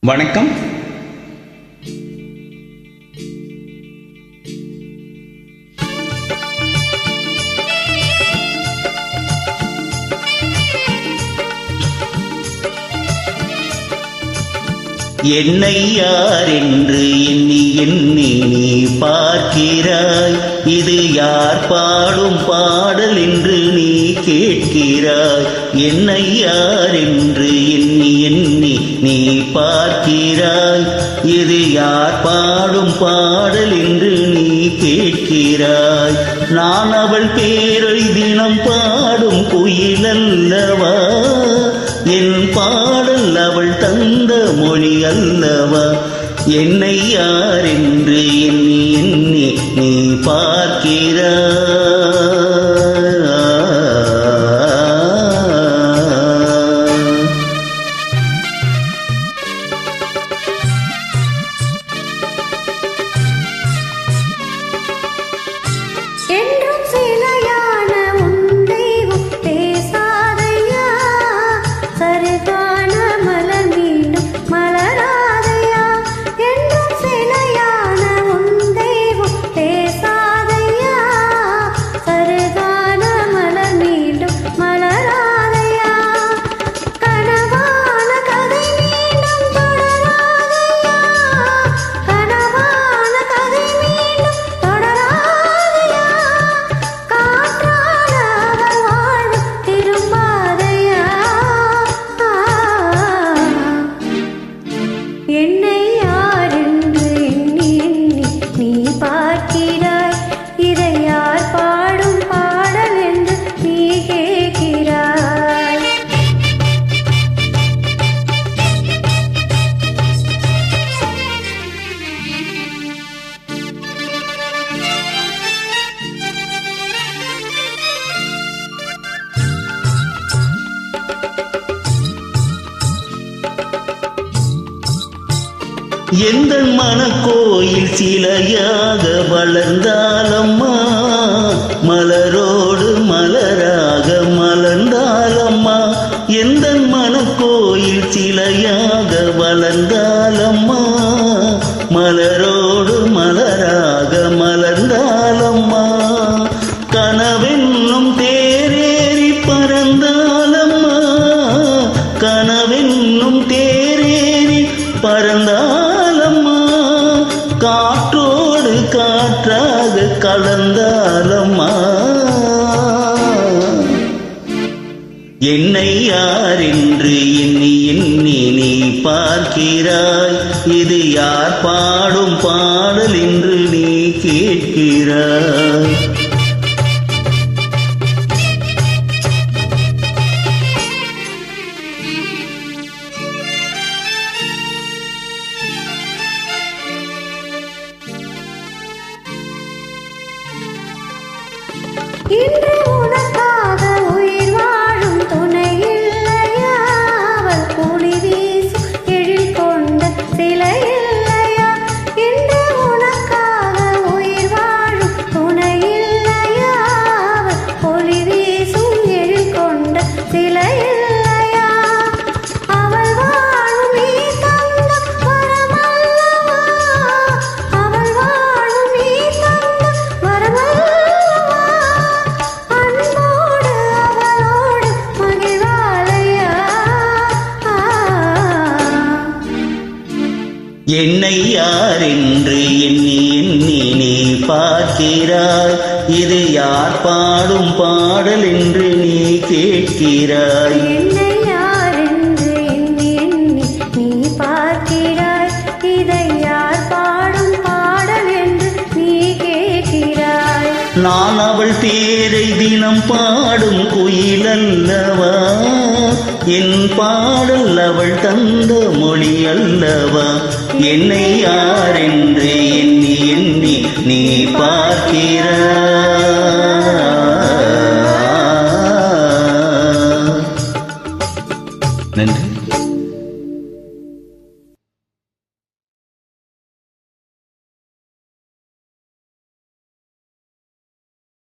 வணக்கம். என்னை யார் என்று எண்ணி எண்ணி நீ பார்க்கிறாய். இது யார் பாடும் பாடல் என்று நீ கேட்கிறாய். என்னை யார் என்று எண்ணி எண்ணி நீ பார்க்கிறாய். இது யார் பாடும் பாடல் என்று நீ கேட்கிறாய். நான் அவள் பேரை தினம் பாடும் குயில் அல்லவா? என் பாடல் அவள் தந்த மொழி அல்லவா? என்னை யார் என்று எண்ணி எண்ணி நீ பார்க்கிறாய். எந்த மனக்கோயில் சிலையாக வளர்ந்தாலம்மா, மலரோடு மலராக மலர்ந்தாலம்மா. எந்த மனக்கோயில் சிலையாக வளர்ந்தாலம்மா, மலரோடு மலராக மலர்ந்தாலம்மா. கனவென்னும் தேரேறி பறந்தாலம்மா, கனவென்னும் தேரேறி பறந்தாலம்மா. காற்றோடு காற்றாக கலந்தாலம்மா. என்னை யார் என்று எண்ணி எண்ணி நீ பார்க்கிறாய். இது யார் பாடும் பாடல் என்று நீ கேட்கிறாய். இன்று உனக்காக உயிர் வாழும் துணை இல்லையா? அவள் கூலி வீசும் எழில் கொண்ட சிலை இல்லையா? இன்று உனக்காக உயிர் வாழும் துணை இல்லையா? அவள் கூலி வீசும் எழில் கொண்ட சிலை இல்லையா? அவள் வாழும் நீ தந்த வரமல்லவா? அவள் வாழும் நீ தந்த வரமல்லவா? என்னை யார் என்று எண்ணி எண்ணி நீ பார்க்கிறாய். இது யார் பாடும் பாடல் என்று நீ கேட்கிறாய். என்னை யார் என்று எண்ணி எண்ணி நீ பார்க்கிறாய். இதை யார் பாடும் பாடல் என்று நீ கேட்கிறாய். நான் அவள் பேரை தினம் பாடும் குயில் அல்லவா? என் பாடல் அவள் தந்த மொழி அல்லவா? என்னை யார் என்று எண்ணி எண்ணி நீ பார்க்கிறாய். நன்றி.